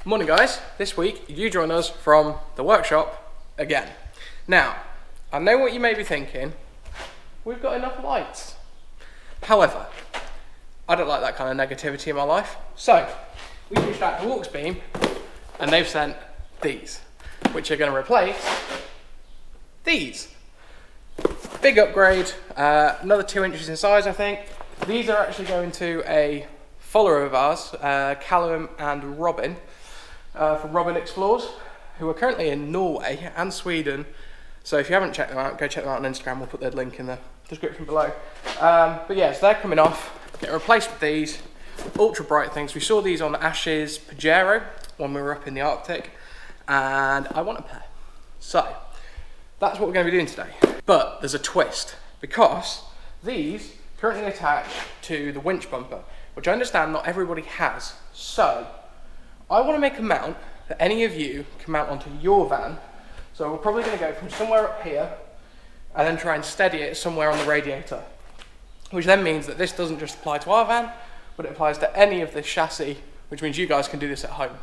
Morning guys, this week you join us from the workshop again. Now, I know what you may be thinking, we've got enough lights. However, I don't like that kind of negativity in my life. So, we reached out to Auxbeam and they've sent these, which are going to replace these. Big upgrade, another 2 inches in size I think. These are actually going to a follower of ours, Callum and Robin, from Robin Explores, who are currently in Norway and Sweden. So if you haven't checked them out, go check them out on Instagram. We'll put their link in the description below. But yeah, so they're coming off, getting replaced with these ultra bright things. We saw these on Ash's Peugeot when we were up in the Arctic, and I want a pair. So that's what we're going to be doing today. But there's a twist, because these currently attach to the winch bumper, which I understand not everybody has. So I want to make a mount that any of you can mount onto your van. So we're probably going to go from somewhere up here and then try and steady it somewhere on the radiator, which then means that this doesn't just apply to our van, but it applies to any of this chassis, which means you guys can do this at home.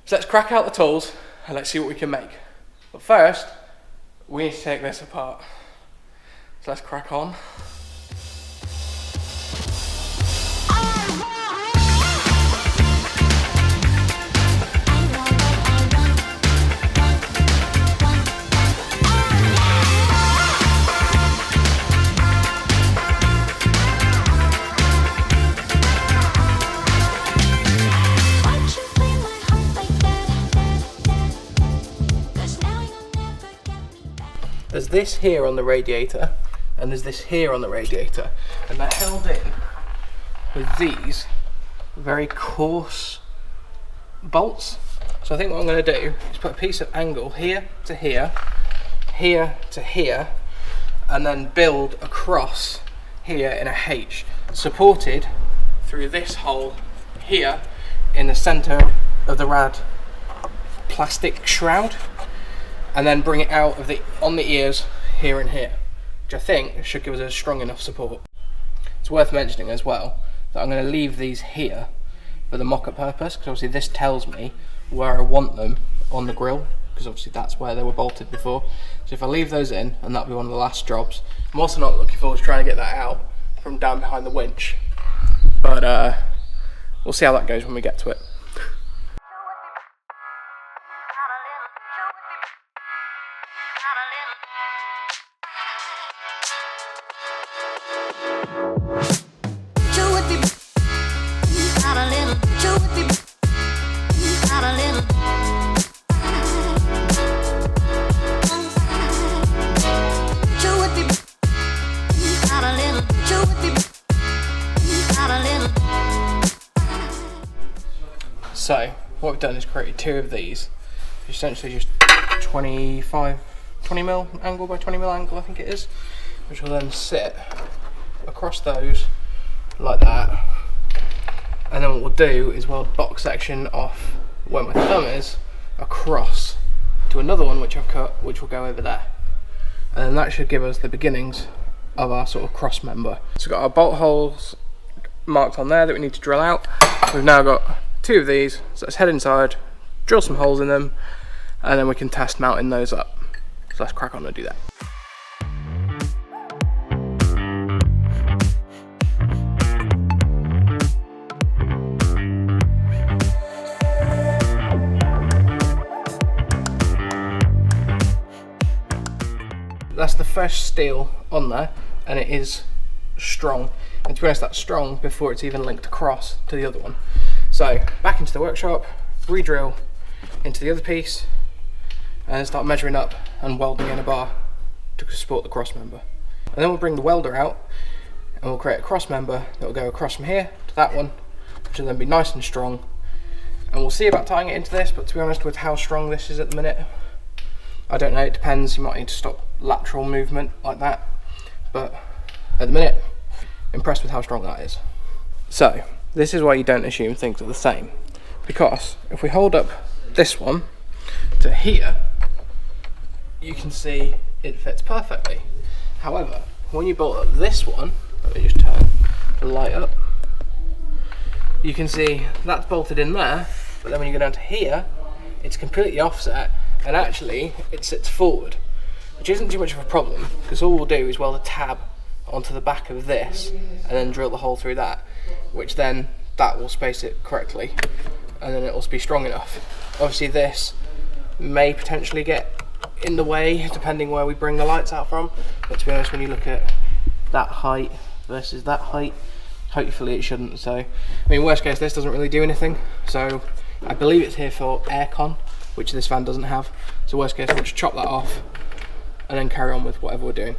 So let's crack out the tools and let's see what we can make. But first, we need to take this apart. So let's crack on. There's this here on the radiator, and there's this here on the radiator, and they're held in with these very coarse bolts. So I think what I'm going to do is put a piece of angle here to here, here to here, and then build across here in a H, supported through this hole here in the centre of the rad plastic shroud, and then bring it out of on the ears here and here, which I think should give us a strong enough support. It's worth mentioning as well that I'm going to leave these here for the mock-up purpose, because obviously this tells me where I want them on the grille, because obviously that's where they were bolted before. So if I leave those in, and that'll be one of the last jobs. I'm also not looking forward to trying to get that out from down behind the winch, but we'll see how that goes when we get to it. So what we've done is created 2 of these, essentially just 20 mil angle by 20 mil angle I think it is, which will then sit across those like that, and then what we'll do is weld box section off where my thumb is across to another one which I've cut, which will go over there, and then that should give us the beginnings of our sort of cross member. So we've got our bolt holes marked on there that we need to drill out. We've now got 2 of these, so let's head inside, drill some holes in them, and then we can test mounting those up. So let's crack on and do that. That's the first steel on there, and it is strong. And to be honest, that's strong before it's even linked across to the other one. So back into the workshop, re-drill into the other piece, and start measuring up and welding in a bar to support the cross member. And then we'll bring the welder out and we'll create a cross member that will go across from here to that one, which will then be nice and strong. And we'll see about tying it into this, but to be honest, with how strong this is at the minute, I don't know, it depends. You might need to stop lateral movement like that, but at the minute, impressed with how strong that is. So this is why you don't assume things are the same, because if we hold up this one to here, you can see it fits perfectly. However, when you bolt up this one, let me just turn the light up, you can see that's bolted in there, but then when you go down to here, it's completely offset, and actually it sits forward, which isn't too much of a problem, because all we'll do is weld a tab onto the back of this, and then drill the hole through that, which then that will space it correctly, and then it will be strong enough. Obviously this may potentially get in the way depending where we bring the lights out from, but to be honest, when you look at that height versus that height, hopefully it shouldn't. So I mean, worst case, this doesn't really do anything, so I believe it's here for aircon, which this van doesn't have, so worst case we'll just chop that off and then carry on with whatever we're doing.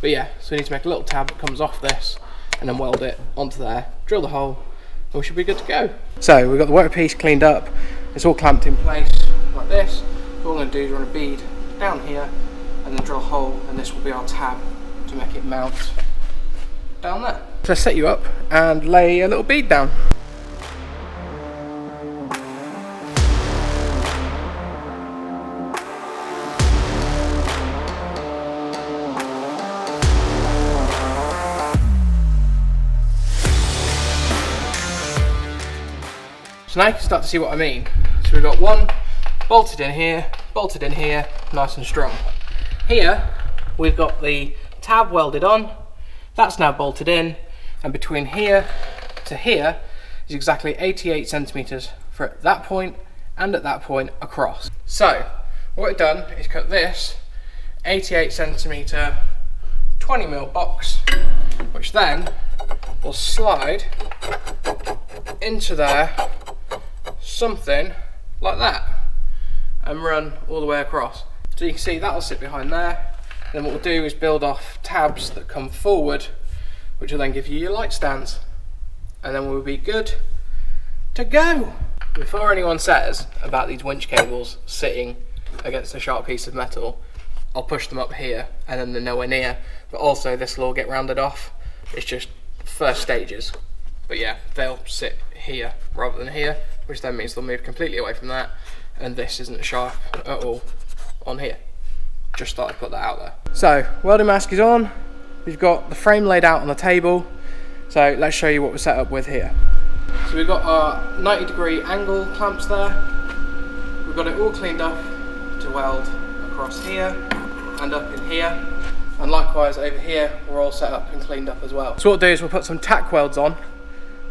But yeah, so we need to make a little tab that comes off this and then weld it onto there, drill the hole, and we should be good to go. So we've got the workpiece cleaned up, it's all clamped in place like this. So all we're going to do is run a bead down here and then drill a hole, and this will be our tab to make it mount down there. So let's set you up and lay a little bead down. So now you can start to see what I mean. So we've got one bolted in here, nice and strong. Here we've got the tab welded on, that's now bolted in, and between here to here is exactly 88 centimeters for at that point and at that point across. So what I've done is cut this 88 centimeter 20mm box, which then will slide into there something like that and run all the way across. So you can see that'll sit behind there. Then what we'll do is build off tabs that come forward, which will then give you your light stands, and then we'll be good to go. Before anyone says about these winch cables sitting against a sharp piece of metal, I'll push them up here and then they're nowhere near, but also this will all get rounded off. It's just first stages. But yeah, they'll sit here rather than here, which then means they'll move completely away from that, and this isn't sharp at all on here. Just thought I'd put that out there. So, welding mask is on, we've got the frame laid out on the table, so let's show you what we're set up with here. So we've got our 90-degree angle clamps there, we've got it all cleaned up to weld across here and up in here, and likewise over here we're all set up and cleaned up as well. So what we'll do is we'll put some tack welds on,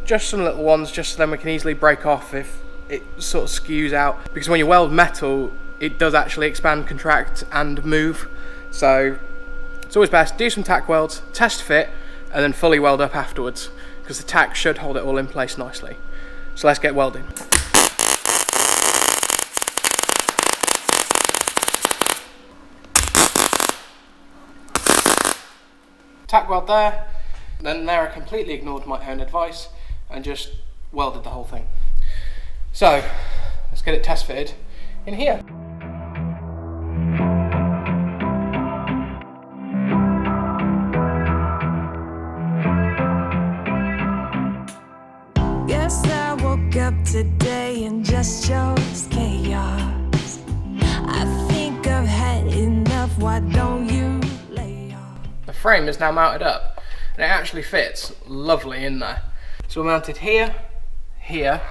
just some little ones, just so then we can easily break off if it sort of skews out, because when you weld metal it does actually expand, contract and move, so it's always best do some tack welds, test fit, and then fully weld up afterwards, because the tack should hold it all in place nicely. So let's get welding. Tack weld there, then there I completely ignored my own advice and just welded the whole thing. So let's get it test fitted in here. Guess I woke up today and just chose chaos. I think I've had enough, why don't you lay off? The frame is now mounted up and it actually fits lovely in there. So we're mounted here, here,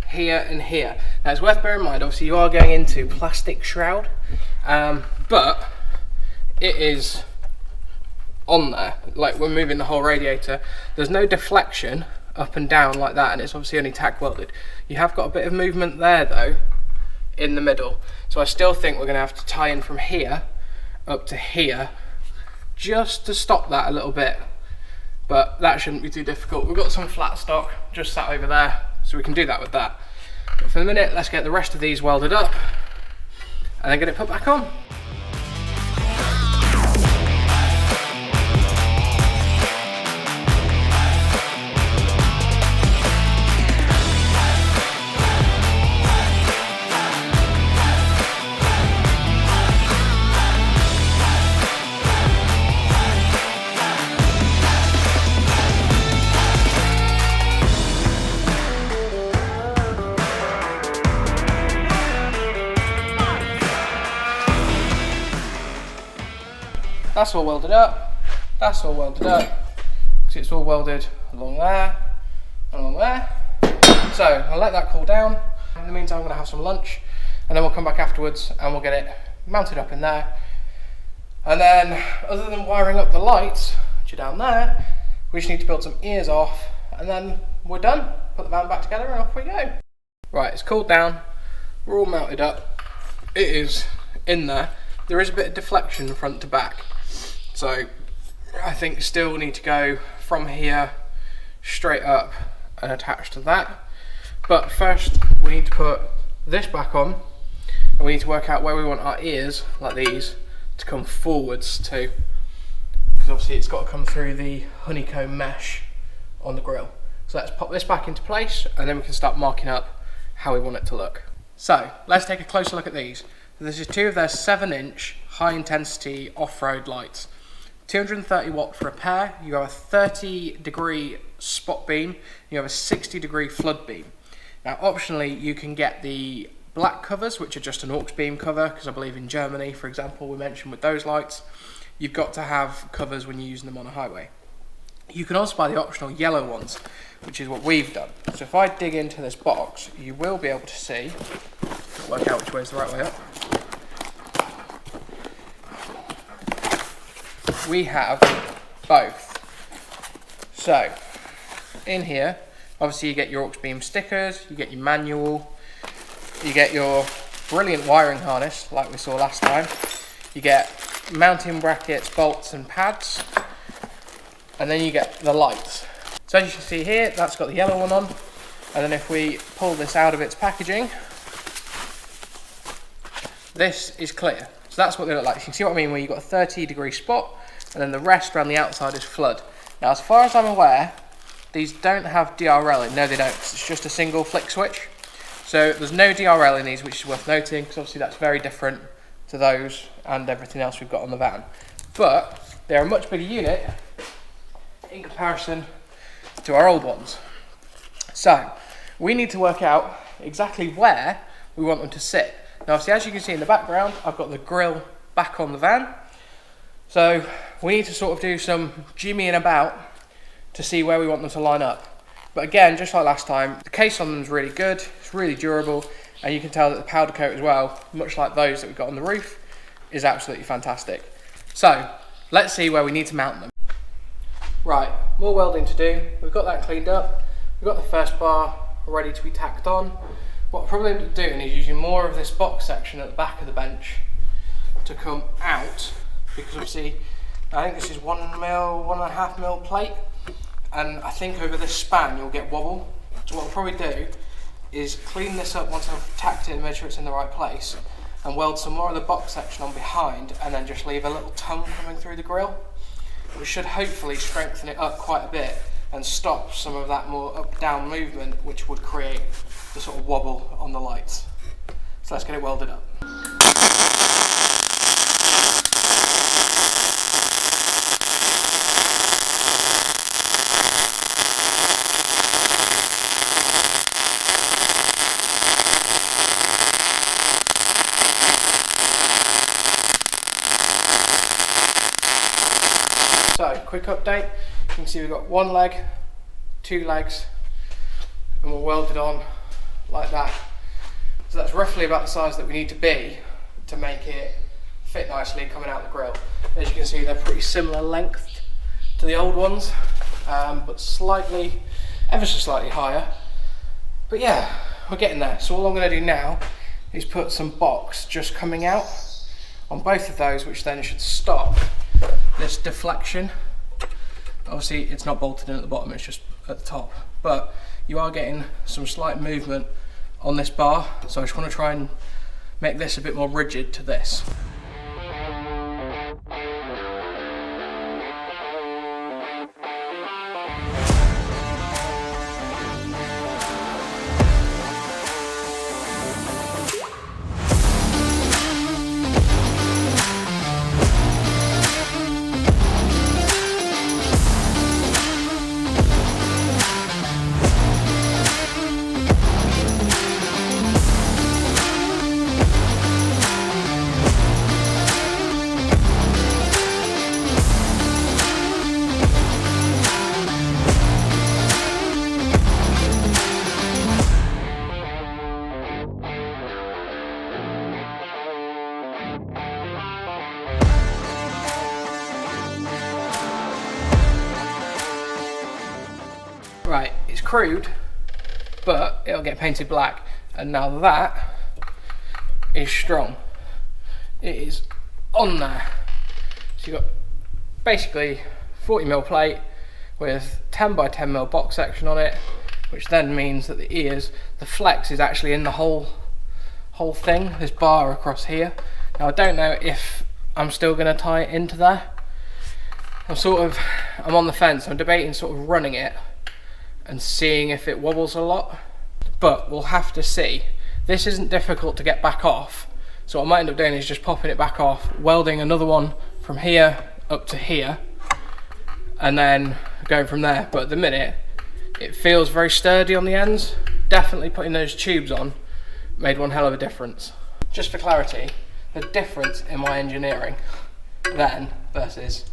here and here. Now it's worth bearing in mind, obviously you are going into plastic shroud, but it is on there, like we're moving the whole radiator. There's no deflection up and down like that, and it's obviously only tack welded. You have got a bit of movement there though, in the middle. So I still think we're gonna have to tie in from here up to here, just to stop that a little bit. But that shouldn't be too difficult. We've got some flat stock just sat over there, so we can do that with that. But for the minute, let's get the rest of these welded up and then get it put back on. That's all welded up, that's all welded up, so it's all welded along there and along there. So I'll let that cool down, In the meantime, I'm going to have some lunch, and then we'll come back afterwards and we'll get it mounted up in there. And then, other than wiring up the lights, which are down there, we just need to build some ears off, and then we're done. Put the van back together and off we go. Right, it's cooled down, we're all mounted up. It is in there. There is a bit of deflection front to back, so I think still need to go from here straight up and attach to that. But first we need to put this back on, and we need to work out where we want our ears, like these, to come forwards to, because obviously it's got to come through the honeycomb mesh on the grille. So let's pop this back into place, and then we can start marking up how we want it to look. So let's take a closer look at these. So this is two of their 7-inch high intensity off-road lights. 230 watt for a pair. You have a 30-degree spot beam, you have a 60-degree flood beam. Now optionally you can get the black covers, which are just an Auxbeam cover, because I believe in Germany, for example, we mentioned with those lights, you've got to have covers when you're using them on a highway. You can also buy the optional yellow ones, which is what we've done. So if I dig into this box, you will be able to see, work out which way is the right way up. We have both. So in here, obviously you get your Auxbeam stickers, you get your manual, you get your brilliant wiring harness like we saw last time, you get mounting brackets, bolts and pads, and then you get the lights. So as you can see here, that's got the yellow one on, and then if we pull this out of its packaging, this is clear. So that's what they look like. You can see what I mean, where you've got a 30-degree spot, and then the rest around the outside is flood. Now as far as I'm aware, these don't have DRL in. No, they don't. It's just a single flick switch. So there's no DRL in these, which is worth noting, because obviously that's very different to those and everything else we've got on the van. But they're a much bigger unit in comparison to our old ones. So we need to work out exactly where we want them to sit. Now obviously, as you can see in the background, I've got the grille back on the van. So we need to sort of do some jimmying about to see where we want them to line up. But again, just like last time, the case on them is really good, it's really durable, and you can tell that the powder coat as well, much like those that we've got on the roof, is absolutely fantastic. So let's see where we need to mount them. Right, more welding to do. We've got that cleaned up, we've got the first bar ready to be tacked on. What I'll probably end up doing is using more of this box section at the back of the bench to come out, because obviously I think this is 1.5 mil plate, and I think over this span you'll get wobble. So what I'll probably do is clean this up once I've tacked it and made sure it's in the right place, and weld some more of the box section on behind, and then just leave a little tongue coming through the grille, which should hopefully strengthen it up quite a bit and stop some of that more up-down movement, which would create the sort of wobble on the lights. So let's get it welded up. So, quick update, you can see we've got one leg, 2 legs, and we're welded on like that. So that's roughly about the size that we need to be to make it fit nicely coming out the grille. As you can see, they're pretty similar length to the old ones, but slightly, ever so slightly higher. But yeah, we're getting there. So all I'm going to do now is put some box just coming out on both of those, which then should stop this deflection. Obviously it's not bolted in at the bottom, it's just at the top, but you are getting some slight movement on this bar, so I just want to try and make this a bit more rigid to this. crude, but it'll get painted black. And now that is strong. It is on there. So you've got basically 40mm plate with 10x10mm box section on it, which then means that the ears, the flex is actually in the whole thing, this bar across here. Now I don't know if I'm still going to tie it into there. I'm on the fence. I'm debating sort of running it and seeing if it wobbles a lot, but we'll have to see. This isn't difficult to get back off, so what I might end up doing is just popping it back off, welding another one from here up to here, and then going from there. But at the minute it feels very sturdy on the ends. Definitely putting those tubes on made one hell of a difference. Just for clarity, the difference in my engineering then versus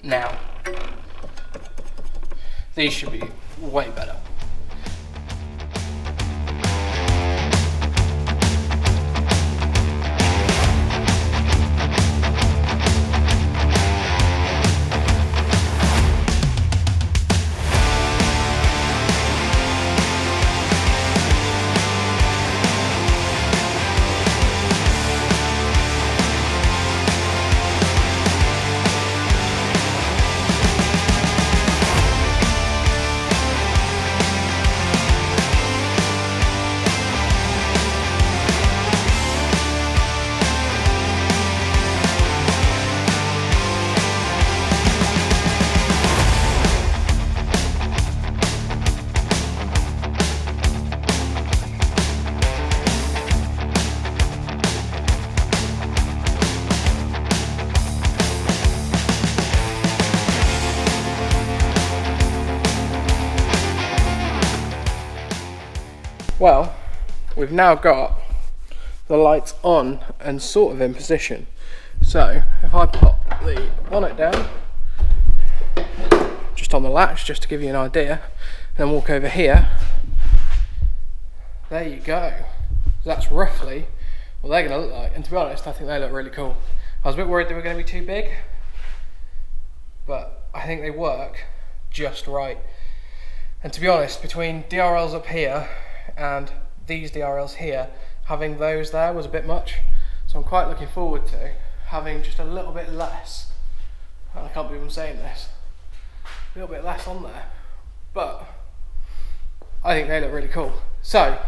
now, these should be way better. Well, we've now got the lights on and sort of in position. So if I pop the bonnet down, just on the latch, just to give you an idea, then walk over here, there you go. That's roughly what they're going to look like. And to be honest, I think they look really cool. I was a bit worried they were going to be too big, but I think they work just right. And to be honest, between DRLs up here and these DRLs here, having those there was a bit much, so I'm quite looking forward to having just a little bit less, and I can't believe I'm saying this, a little bit less on there, but I think they look really cool. So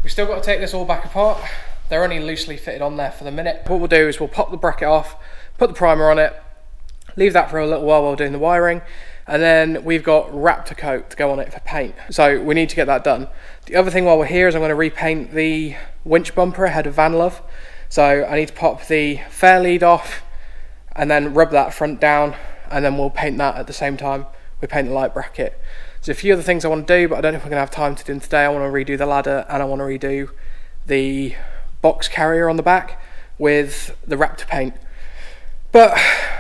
we've still got to take this all back apart. They're only loosely fitted on there for the minute. What we'll do is we'll pop the bracket off, put the primer on it, leave that for a little while doing the wiring, and then we've got Raptor coat to go on it for paint. So we need to get that done. The other thing while we're here is I'm going to repaint the winch bumper ahead of Vanlife. So I need to pop the fair lead off and then rub that front down, and then we'll paint that at the same time we paint the light bracket. There's a few other things I want to do, but I don't know if we're going to have time to do them today. I want to redo the ladder and I want to redo the box carrier on the back with the Raptor paint. But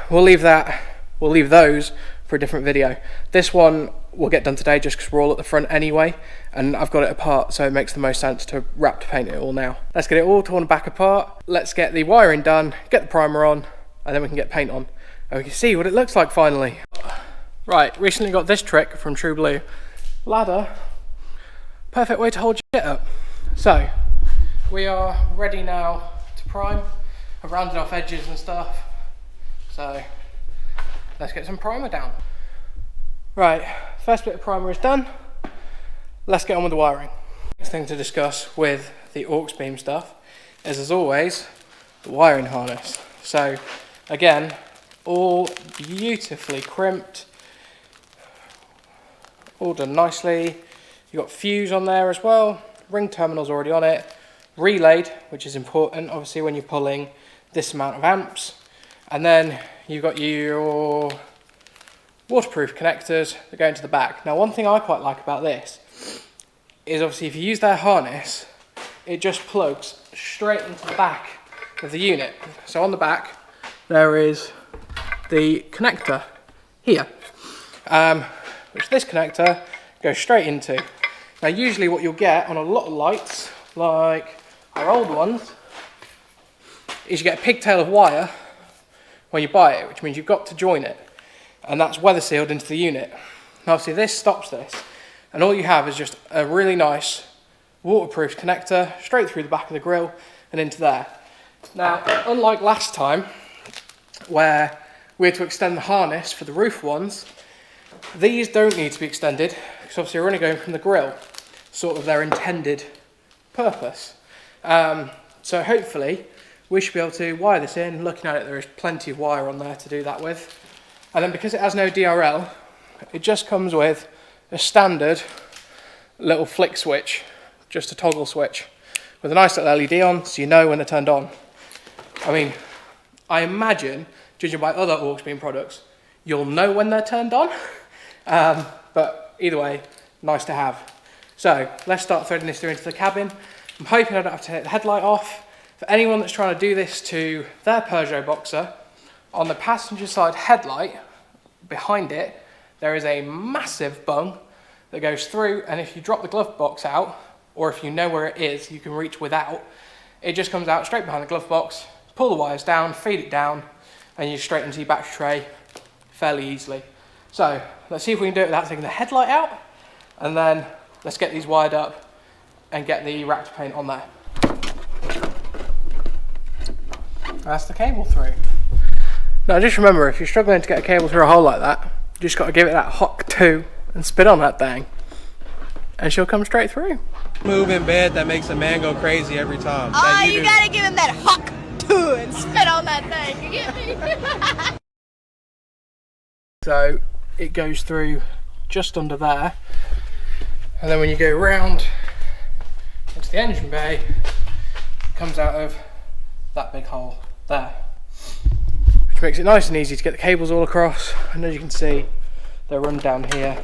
we'll leave those for a different video. This one will get done today just because we're all at the front anyway, and I've got it apart, so it makes the most sense to Raptor paint it all now. Let's get it all torn back apart. Let's get the wiring done, get the primer on, and then we can get paint on, and we can see what it looks like finally. Right, recently got this trick from True Blue. Ladder, perfect way to hold your shit up. So we are ready now to prime. I've rounded off edges and stuff, so let's get some primer down. Right, first bit of primer is done. Let's get on with the wiring. Next thing to discuss with the Auxbeam stuff is, as always, the wiring harness. So again, all beautifully crimped, all done nicely. You've got fuse on there as well, ring terminal's already on it, relayed, which is important obviously when you're pulling this amount of amps, and then you've got your waterproof connectors that go into the back. Now one thing I quite like about this is obviously if you use their harness, it just plugs straight into the back of the unit. So on the back there is the connector here, which this connector goes straight into. Now usually what you'll get on a lot of lights, like our old ones, is you get a pigtail of wire when you buy it, which means you've got to join it, and that's weather sealed into the unit. Now obviously this stops this, and all you have is just a really nice waterproof connector straight through the back of the grille and into there. Now, unlike last time, where we had to extend the harness for the roof ones, these don't need to be extended, because obviously we're only going from the grille, sort of their intended purpose. So hopefully we should be able to wire this in. Looking at it, there is plenty of wire on there to do that with. And then because it has no DRL, it just comes with a standard little flick switch, just a toggle switch, with a nice little LED on, so you know when they're turned on. I mean, I imagine, judging by other Auxbeam products, you'll know when they're turned on. But either way, nice to have. So let's start threading this through into the cabin. I'm hoping I don't have to take the headlight off. For anyone that's trying to do this to their Peugeot Boxer, on the passenger side headlight, behind it, there is a massive bung that goes through, and if you drop the glove box out, or if you know where it is, you can reach without, it just comes out straight behind the glove box, pull the wires down, feed it down, and you're straight into your battery tray fairly easily. So let's see if we can do it without taking the headlight out, and then let's get these wired up and get the Raptor paint on there. That's the cable through. Now just remember, if you're struggling to get a cable through a hole like that, you just got to give it that Hock 2 and spit on that thing, and she'll come straight through. Move in bed that makes a man go crazy every time. Oh, you gotta give him that Hock 2 and spit on that thing, you get me? So it goes through just under there, and then when you go round into the engine bay, it comes out of that big hole there, which makes it nice and easy to get the cables all across. And as you can see, they're run down here.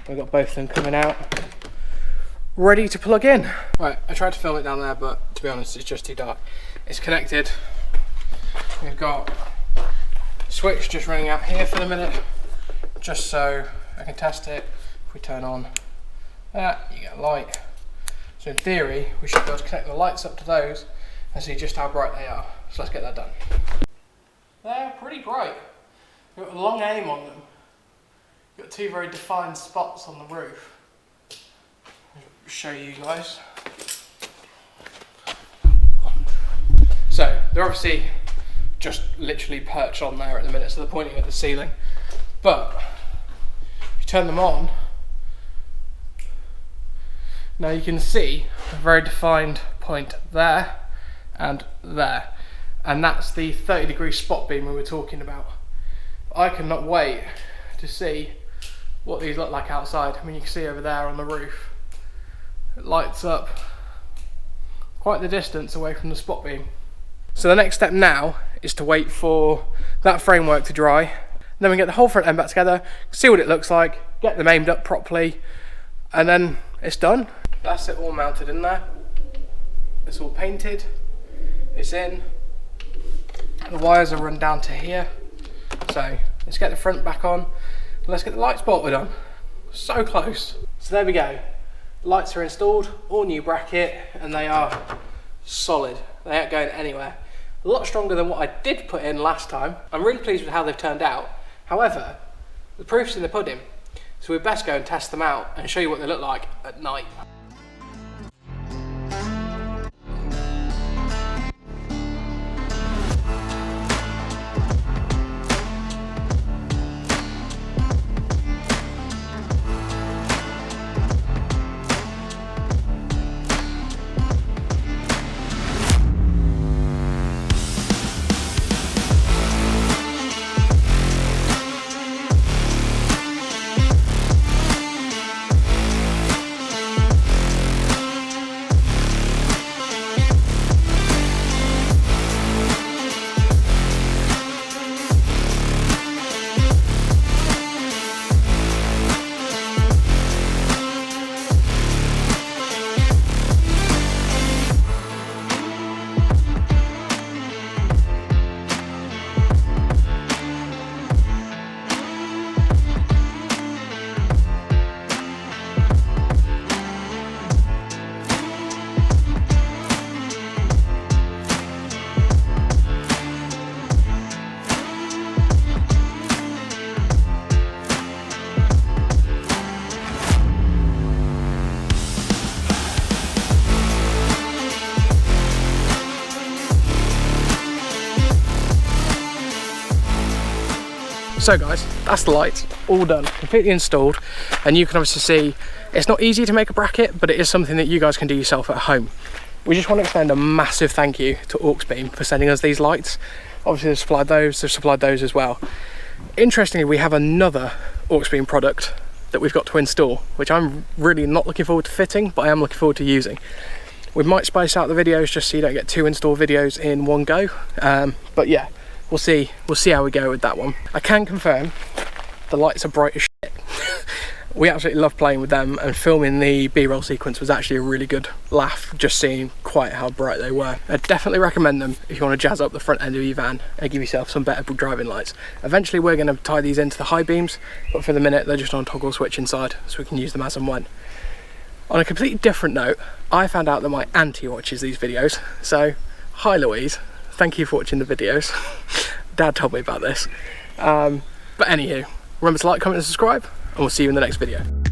We've got both of them coming out, ready to plug in. Right, I tried to film it down there, but to be honest, it's just too dark. It's connected. We've got a switch just running out here for the minute, just so I can test it. If we turn on that, you get a light. So in theory, we should be able to connect the lights up to those and see just how bright they are. So let's get that done. They're pretty bright. We've got a long aim on them. We've got two very defined spots on the roof. I'll show you guys. So they're obviously just literally perched on there at the minute, so they're pointing at the ceiling. But if you turn them on, now you can see a very defined point there and there, and that's the 30-degree spot beam we were talking about. I cannot wait to see what these look like outside. I mean, you can see over there on the roof, it lights up quite the distance away from the spot beam. So the next step now is to wait for that framework to dry. Then we get the whole front end back together, see what it looks like, get them aimed up properly, and then it's done. That's it all mounted in there. It's all painted. It's in. The wires are run down to here. So let's get the front back on. And let's get the lights bolted on. So close. So there we go. Lights are installed, all new bracket, and they are solid. They aren't going anywhere. A lot stronger than what I did put in last time. I'm really pleased with how they've turned out. However, the proof's in the pudding. So we'd best go and test them out and show you what they look like at night. So guys, that's the lights, all done, completely installed, and you can obviously see it's not easy to make a bracket, but it is something that you guys can do yourself at home. We just want to extend a massive thank you to Auxbeam for sending us these lights. Obviously they've supplied those as well. Interestingly, we have another Auxbeam product that we've got to install, which I'm really not looking forward to fitting, but I am looking forward to using. We might spice out the videos just so you don't get 2 install videos in one go, but yeah, we'll see how we go with that one. I can confirm the lights are bright as shit. We absolutely love playing with them, and filming the B-roll sequence was actually a really good laugh, just seeing quite how bright they were. I definitely recommend them if you want to jazz up the front end of your van and give yourself some better driving lights. Eventually we're going to tie these into the high beams, but for the minute they're just on toggle switch inside, so we can use them as and when. On a completely different note, I found out that my auntie watches these videos, so hi Louise, thank you for watching the videos. Dad told me about this. But anywho, remember to like, comment and subscribe, and we'll see you in the next video.